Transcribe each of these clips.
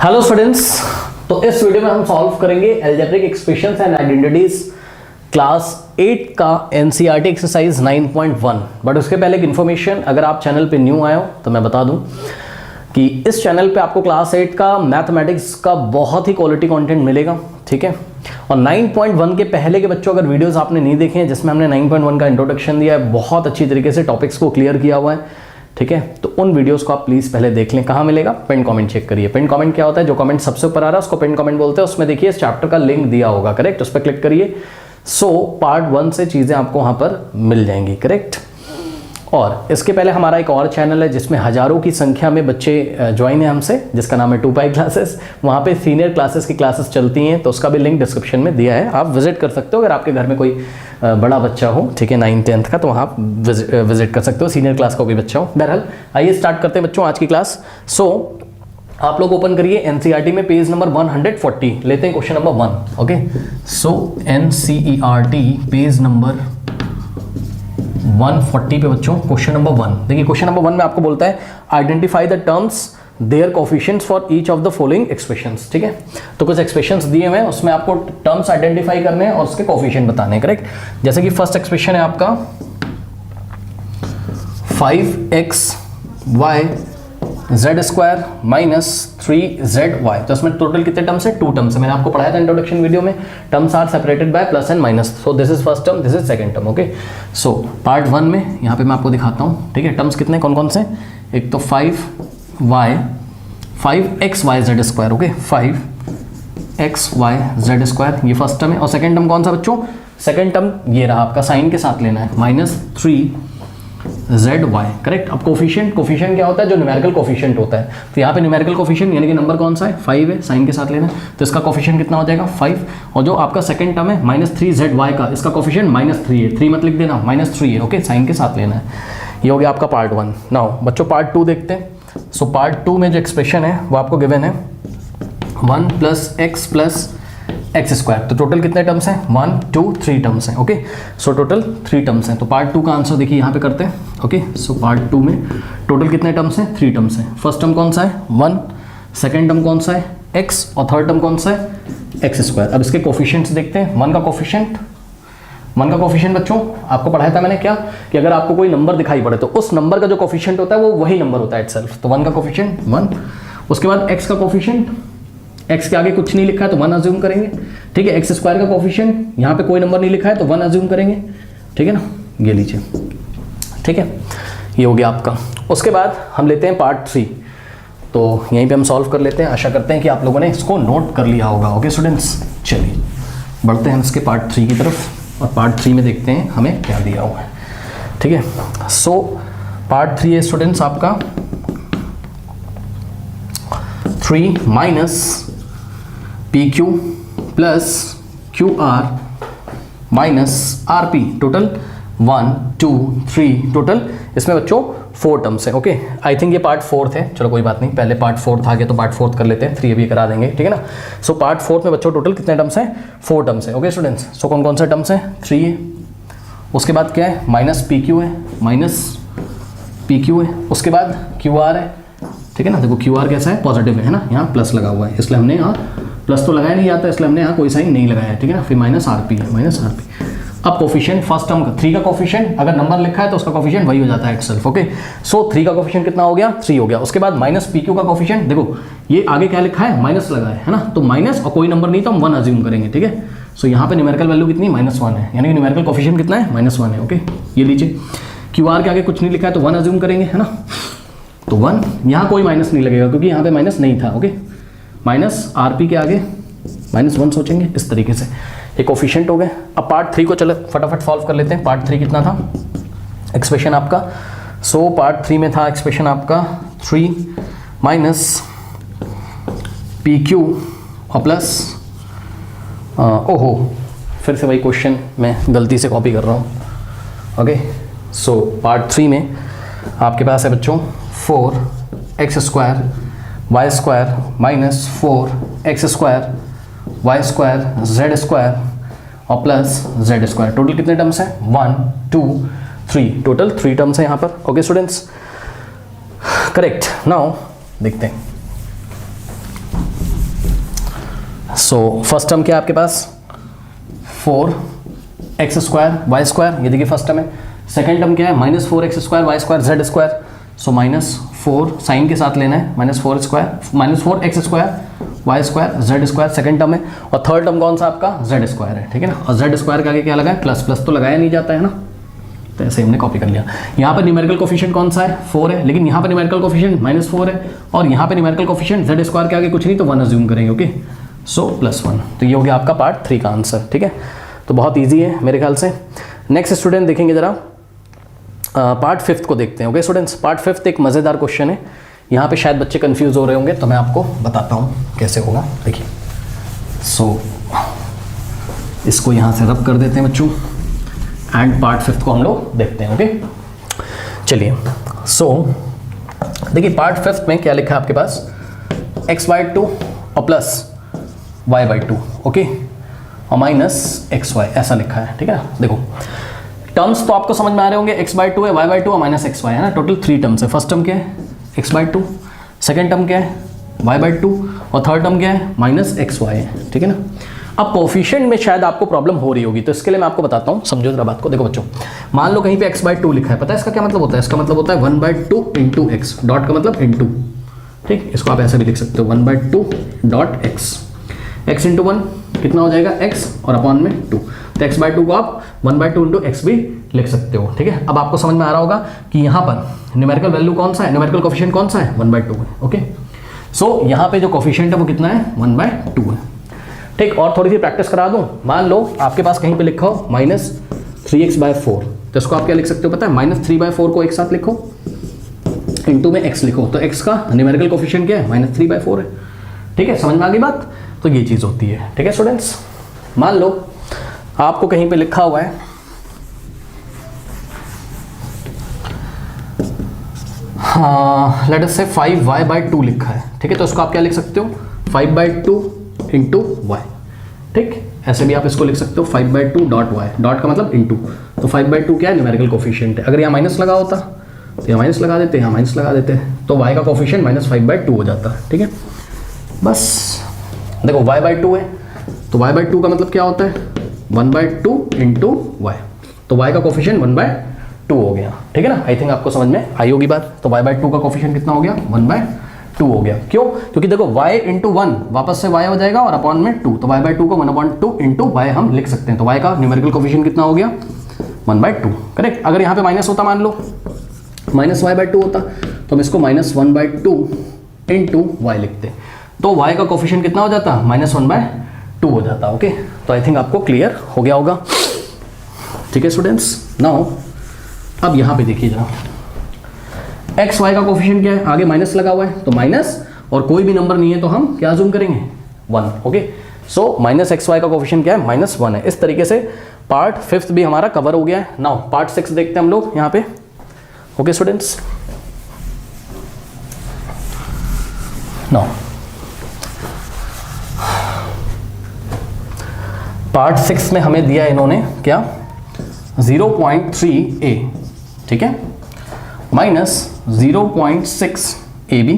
Hello students, तो इस video में हम सॉल्व करेंगे algebraic expressions and identities class 8 का एनसीईआरटी एक्सरसाइज 9.1। बट उसके पहले एक इन्फॉर्मेशन, अगर आप चैनल पे न्यू आए हो तो मैं बता दूं कि इस चैनल पे आपको क्लास 8 का मैथमेटिक्स का बहुत ही क्वालिटी कंटेंट मिलेगा, ठीक है। और 9.1 के पहले के बच्चों अगर वीडियोस आपने नहीं देखे हैं जिसमें हमने 9.1 का इंट्रोडक्शन दिया है, बहुत अच्छी तरीके से टॉपिक्स को क्लियर किया हुआ है, ठीक है, तो उन वीडियोस को आप प्लीज पहले देख लें। कहाँ मिलेगा? पिन कमेंट चेक करिए। पिन कमेंट क्या होता है? जो कमेंट सबसे ऊपर आ रहा है उसको पिन कमेंट बोलते हैं। उसमें देखिए इस चैप्टर का लिंक दिया होगा, करेक्ट, उस पर क्लिक करिए। सो पार्ट 1 से चीजें आपको वहां पर मिल जाएंगी, करेक्ट। और इसके पहले हमारा एक और चैनल है जिसमें हजारों की संख्या में बच्चे ज्वाइन है हमसे, जिसका नाम है 2पाई क्लासेस। वहाँ पे सीनियर क्लासेस की क्लासेस चलती हैं, तो उसका भी लिंक डिस्क्रिप्शन में दिया है, आप विजिट कर सकते हो। अगर आपके घर में कोई बड़ा बच्चा हो, ठीक है, 9th-10th का, तो वहाँ आप विजिट कर सकते हो। सीनियर क्लास का कोई बच्चा हो। बहरहाल आइए स्टार्ट करते हैं बच्चों आज की क्लास। आप लोग ओपन करिए एनसीईआरटी में पेज नंबर 140, लेते हैं क्वेश्चन नंबर 1। ओके, सो एनसीईआरटी पेज नंबर 140 पे बच्चों क्वेश्चन नंबर 1 देखिए। क्वेश्चन नंबर 1 में आपको बोलता है identify the terms there coefficients for each of the following expressions, ठीक है। तो कुछ एक्सप्रेशंस दिए हुए हैं, उसमें आपको टर्म्स आइडेंटिफाई करने हैं और उसके कोफिशिएंट बताने हैं, करेक्ट। जैसे कि फर्स्ट एक्सप्रेशन है आपका 5xy z square minus 3zy। तो इसमें टोटल कितने टर्म्स है? 2 टर्म्स है। मैंने आपको पढ़ाया था इंट्रोडक्शन वीडियो में, terms are separated by plus and minus. So this is first term, this is second term. Okay, so part 1 में यहाँ पे मैं आपको दिखाता हूँ, ठीक है। टर्म्स कितने कौन कौन से? एक तो 5xyz square, okay, 5xyz square, ये फर्स्ट टर्म है। और सेकंड टर्म कौन सा बच्चों? सेकंड टर्म ये रहा आपका, साइन के साथ लेना है, माइनस 3zy, करेक्ट। अब कोफिशिएंट क्या होता है? जो न्यूमेरिकल कोफिशिएंट होता है। तो यहाँ पे न्यूमेरिकल कोफिशिएंट यानी कि नंबर कौन सा है? 5 है, साइन के साथ लेना है, तो इसका कोफिशिएंट कितना हो जाएगा? 5। और जो आपका सेकंड टर्म है माइनस 3zy का, इसका कोफिशिएंट -3 है, 3 मत लिख देना, -3 है, ओके, साइन के साथ लेना है। ये हो गया आपका पार्ट 1। नाउ बच्चों पार्ट 2 देखते हैं। सो पार्ट 2 में जो एक्सप्रेशन है वो आपको गिवन है 1 + x स्क्वायर। तो टोटल कितने टर्म्स हैं? 1 2 3 टर्म्स हैं, ओके। सो टोटल 3 टर्म्स हैं। तो पार्ट 2 का आंसर देखिए यहाँ पे करते हैं, ओके। सो पार्ट 2 में टोटल कितने टर्म्स हैं? 3 टर्म्स हैं। फर्स्ट टर्म कौन सा है? 1, सेकंड टर्म कौन सा है? x, और थर्ड टर्म कौन सा है? x square. अब इसके कोफिशिएंट्स देखते हैं। 1 का कोफिशिएंट बच्चों आपको पढ़ाया था मैंने क्या, कि अगर आपको कोई नंबर दिखाई पड़े तो उस नंबर का जो कोफिशिएंट होता है वो वही नंबर होता है इटसेल्फ। तो 1 का कोफिशिएंट 1। उसके बाद x का कोफिशिएंट, x के आगे कुछ नहीं लिखा है तो 1 अज्यूम करेंगे, ठीक है। x स्क्वायर का कोफिशिएंट, यहाँ पे कोई नंबर नहीं लिखा है तो 1 अज्यूम करेंगे, ठीक है ना, ये लीजिए, ठीक है। ये हो गया आपका। उसके बाद हम लेते हैं पार्ट 3। तो यहीं पे हम सॉल्व कर लेते हैं। आशा करते हैं कि आप लोगों ने इसको नोट कर लिया होगा, ओके स्टूडेंट्स। चलिए बढ़ते हैं इसके पार्ट 3 की तरफ, और पार्ट 3 में देखते हैं हमें क्या दिया हुआ है, ठीक है। सो पार्ट 3 है स्टूडेंट्स आपका 3 - PQ + QR - RP। Total 1 2 3, total इसमें बच्चों 4 टर्म्स है, ओके। आई थिंक ये पार्ट 4 है, चलो कोई बात नहीं, पहले पार्ट 4 था, तो पार्ट 4 कर लेते हैं, 3 अभी करा देंगे, ठीक है ना। सो पार्ट 4 में बच्चों टोटल कितने टर्म्स हैं? 4 टर्म्स है, ओके स्टूडेंट्स। सो कौन कौन से टर्म्स हैं? 3 है, उसके बाद क्या है? -PQ है, -PQ है, उसके बाद QR है, ठीक है ना। देखो QR कैसा है? पॉजिटिव है ना, यहाँ प्लस लगा हुआ है, इसलिए हमने यहाँ प्लस तो लगाया नहीं जाता, इसलिए हमने यहाँ कोई साइन नहीं लगाया है, ठीक है ना। फिर -RP है, -RP। अब कोफिशिएंट फर्स्ट टर्म का 3 का कोफिशिएंट, अगर नंबर लिखा है तो उसका कोफिशिएंट वही हो जाता है इटसेल्फ, ओके। सो 3 का कोफिशिएंट कितना हो गया? 3 हो गया। उसके बाद -PQ का कोफिशिएंट, देखो ये आगे क्या लिखा है? माइनस लगा है ना, तो माइनस और कोई नंबर नहीं तो हम 1 अज्यूम करेंगे, ठीक है। सो यहाँ पे न्यूमेरिकल वैल्यू कितनी? -1 है, यानी कि न्यूमेरिकल कोफिशिएंट कितना है? -1 है, ओके। ये लीजिए, QR के आगे कुछ नहीं लिखा है तो 1 अज्यूम करेंगे, है ना। तो 1, यहाँ कोई माइनस नहीं लगेगा क्योंकि यहाँ पे माइनस नहीं था, ओके। -RP के आगे -1 सोचेंगे, इस तरीके से ये कोफिशिएंट हो गए। अब पार्ट 3 को चलो फटाफट सॉल्व कर लेते हैं। पार्ट 3 कितना था एक्सप्रेशन आपका? सो पार्ट 3 में था एक्सप्रेशन आपका 3 - PQ और प्लस, ओहो फिर से वही क्वेश्चन मैं गलती से कॉपी कर रहा हूँ, ओके। सो पार्ट 3 में आपके पास है बच्चों 4x square y square -4x square y square z square और प्लस z स्क्वायर। टोटल कितने टर्म्स हैं? 1 2 3, टोटल 3 टर्म्स हैं यहाँ पर, ओके स्टूडेंट्स, करेक्ट। नाउ देखते हैं सो फर्स्ट टर्म क्या है आपके पास 4x² y², ये देखिए फर्स्ट टर्म है। सेकेंड टर्म क्या है -4x² y² z², सो -4 साइन के साथ लेना है, -4x² y² z², second term है। और थर्ड टर्म कौन सा आपका z² है, ठीक है ना। और z² के आगे क्या लगा है प्लस, प्लस तो लगाया नहीं जाता है ना, तो ऐसे हमने कॉपी कर लिया। यहाँ पर न्यूमेरिकल कोफिशिएंट कौन सा है 4 है, लेकिन यहाँ पर न्यूमेरिकल कोफिशिएंट -4 है, और यहाँ पे न्यूमेरिकल कोफिशिएंट z² के आगे कुछ नहीं तो 1 अज्यूम करेंगे, ओके। सो +1, तो ये हो गया आपका पार्ट 3 का आंसर, ठीक है। तो बहुत ईजी है मेरे ख्याल से। नेक्स्ट स्टूडेंट देखेंगे जरा पार्ट 5 को देखते हैं, ओके स्टूडेंट्स। पार्ट 5 एक मज़ेदार क्वेश्चन है, यहाँ पे शायद बच्चे कंफ्यूज हो रहे होंगे, तो मैं आपको बताता हूँ कैसे होगा, देखिए। सो इसको यहाँ से रब कर देते हैं बच्चों, एंड पार्ट 5 को हम लोग देखते हैं, ओके। चलिए, सो देखिए पार्ट 5 में क्या लिखा है आपके पास, x/2 और प्लस y/2, ओके, और -xy ऐसा लिखा है, ठीक है। देखो टर्म्स तो आपको समझ में आ रहे होंगे, x/2 है, y/2 और -xy है ना, टोटल 3 टर्म्स है। फर्स्ट टर्म क्या है x/2, सेकेंड टर्म क्या है y/2, और थर्ड टर्म क्या है -xy है, ठीक है ना। अब कोफिशिएंट में शायद आपको प्रॉब्लम हो रही होगी, तो इसके लिए मैं आपको बताता हूँ, समझो जरा बात को। देखो बच्चों, मान लो कहीं पे x/2 लिखा है, पता है इसका क्या मतलब होता है, इसका मतलब होता है 1/2 इंटू x, डॉट का मतलब इंटू, ठीक। इसको आप ऐसे भी लिख सकते हो 1/2 डॉट x, x इंटू 1 कितना हो जाएगा x, और अपॉन में 2, तो x/2 को आप 1/2 इंटू x भी लिख सकते हो, ठीक है। अब आपको समझ में आ रहा होगा कि यहाँ पर न्यूमेरिकल वैल्यू कौन सा है, न्यूमेरिकल कोफिशिएंट कौन सा है 1/2 है, ओके। सो यहाँ पे जो कोफिशिएंट है वो कितना है 1/2 है, ठीक। और थोड़ी सी प्रैक्टिस करा दूँ, मान लो आपके पास कहीं पे लिखा हो -3x/4, तो इसको आप क्या लिख सकते हो पता है, -3/4 को एक साथ लिखो, इंटू में x लिखो, तो x का न्यूमेरिकल कोफिशिएंट क्या है -3/4 है, ठीक है। समझ में आ गई बात, तो ये चीज़ होती है, ठीक है स्टूडेंट्स। मान लो आपको कहीं पे लिखा हुआ है लेट अस से 5y/2 लिखा है, ठीक है, तो इसको आप क्या लिख सकते हो 5/2 इंटू y, ठीक। ऐसे भी आप इसको लिख सकते हो 5/2 डॉट y, डॉट का मतलब इंटू, तो 5/2 क्या है न्यूमेरिकल कोफिशिएंट है। अगर यहाँ माइनस लगा होता तो यहाँ माइनस लगा देते, यहाँ माइनस लगा देते, तो y का कोफिशिएंट -5/2 हो जाता है, ठीक है। बस देखो y/2 है, तो y/2 का मतलब क्या होता है 1/2 इंटू y, तो y का कोफिशिएंट 1/2 हो गया, ठीक है ना। आई थिंक आपको समझ में आई होगी बात। तो y/2 का कोफिशिएंट कितना हो गया 1/2 हो गया, क्यों, क्योंकि देखो y इंटू 1 वापस से y हो जाएगा और अपॉन में 2, तो y/2 को 1/2 इंटू y हम लिख सकते हैं, तो y का न्यूमेरिकल कोफिशिएंट कितना हो गया 1/2, करेक्ट। अगर यहाँ पे माइनस होता, मान लो -y/2 होता, तो हम इसको -1/2 इंटू y लिखते, तो y का कोफिशिएंट कितना हो जाता -1/2 हो जाता, ओके। तो आई थिंक आपको क्लियर हो गया होगा, ठीक है स्टूडेंट्स। नाउ अब यहाँ पे देखिए जरा, एक्स वाई का कोफिशिएंट क्या है, आगे माइनस लगा हुआ है, तो माइनस, और कोई भी नंबर नहीं है तो हम क्या जूम करेंगे 1, ओके। सो -xy का कोफिशिएंट क्या है -1 है। इस तरीके से पार्ट 5 भी हमारा कवर हो गया है। नाउ पार्ट 6 देखते हैं हम लोग यहाँ पे, ओके स्टूडेंट्स। नाउ पार्ट 6 में हमें दिया इन्होंने क्या 0.3a, ठीक है, -0.6ab,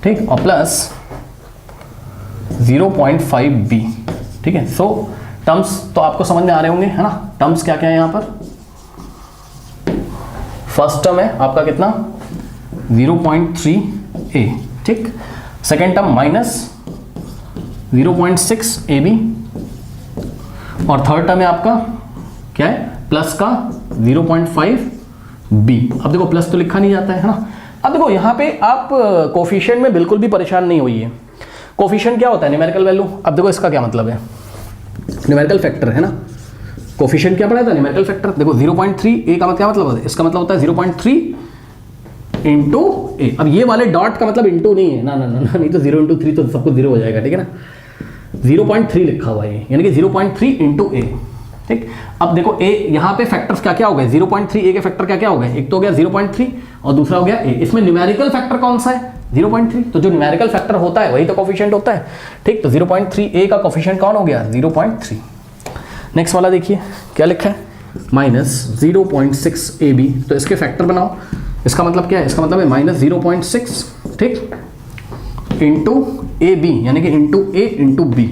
ठीक, और प्लस 0.5b, ठीक है। सो टर्म्स तो आपको समझ में आ रहे होंगे, है ना। टर्म्स क्या क्या है यहाँ पर, फर्स्ट टर्म है आपका कितना 0.3a, ठीक। सेकेंड टर्म -0.6ab, और थर्ड टर्म है आपका क्या है प्लस का 0.5b। अब देखो प्लस तो लिखा नहीं जाता है ना। अब देखो यहाँ पे आप कोफिशिएंट में बिल्कुल भी परेशान नहीं होइए। कोफिशिएंट क्या होता है न्यूमेरिकल वैल्यू। अब देखो इसका क्या मतलब है, न्यूमेरिकल फैक्टर है ना। कोफिशिएंट क्या पढ़ा था न्यूमेरिकल फैक्टर। देखो 0.3 a का क्या मतलब होता है, इसका मतलब होता है 0.3 इंटू ए। अब ये वाले डॉट का मतलब इंटू नहीं है ना, ना ना ना, नहीं तो 0 इंटू 3 तो सब कुछ 0 हो जाएगा, ठीक है ना। 0.3 लिखा हुआ है यानी कि 0.3 इंटू ए, ठीक। अब देखो ए यहाँ पे फैक्टर्स क्या क्या हो गए, 0.3 ए के फैक्टर क्या क्या हो गए, एक तो हो गया 0.3 और दूसरा हो गया ए। इसमें न्यूमेरिकल फैक्टर कौन सा है 0.3, तो जो न्यूमेरिकल फैक्टर होता है वही तो कोफिशिएंट होता है, ठीक। तो 0.3 ए का कोफिशिएंट कौन हो गया 0.3। नेक्स्ट वाला देखिए क्या लिखा है -0.6 ab, तो इसके फैक्टर बनाओ। इसका मतलब क्या है, इसका मतलब है -0.6, ठीक, इंटू ए बी, यानी कि इंटू ए इंटू बी,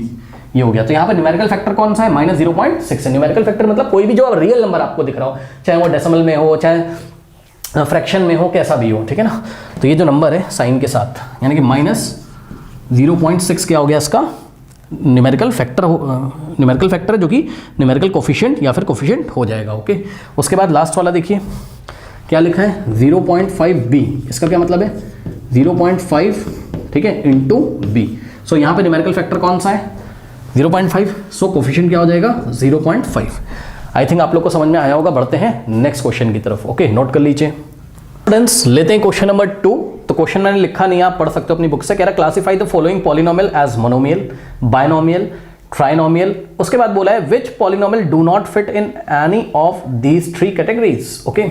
ये हो गया। तो यहाँ पे न्यूमेरिकल फैक्टर कौन सा है? -0.6 है। न्यूमेरिकल फैक्टर मतलब कोई भी जो रियल नंबर आपको दिख रहा हो, चाहे वो डेसिमल में हो, चाहे फ्रैक्शन में हो, कैसा भी हो, ठीक है ना। तो ये जो नंबर है साइन के साथ, यानी कि -0.6 क्या हो गया इसका? न्यूमेरिकल फैक्टर है, जो कि न्यूमेरिकल कोफिशिएंट या फिर कोफिशिएंट हो जाएगा। ओके, उसके बाद लास्ट वाला देखिए क्या लिखा है, 0.5b। इसका क्या मतलब है? 0.5, ठीक है, इंटू बी। सो यहाँ पे न्यूमेरिकल फैक्टर कौन सा है? 0.5। सो कोफिशिएंट क्या हो जाएगा? 0.5। आई थिंक आप लोग को समझ में आया होगा। बढ़ते हैं नेक्स्ट क्वेश्चन की तरफ। ओके, नोट कर लीजिए स्टूडेंट्स। लेते हैं क्वेश्चन नंबर 2। तो क्वेश्चन मैंने लिखा नहीं, आप पढ़ सकते हो अपनी बुक से। कह रहा है classify the following polynomial as monomial, binomial, trinomial. उसके बाद बोला है which polynomial do not fit in any of these 3 categories. Okay,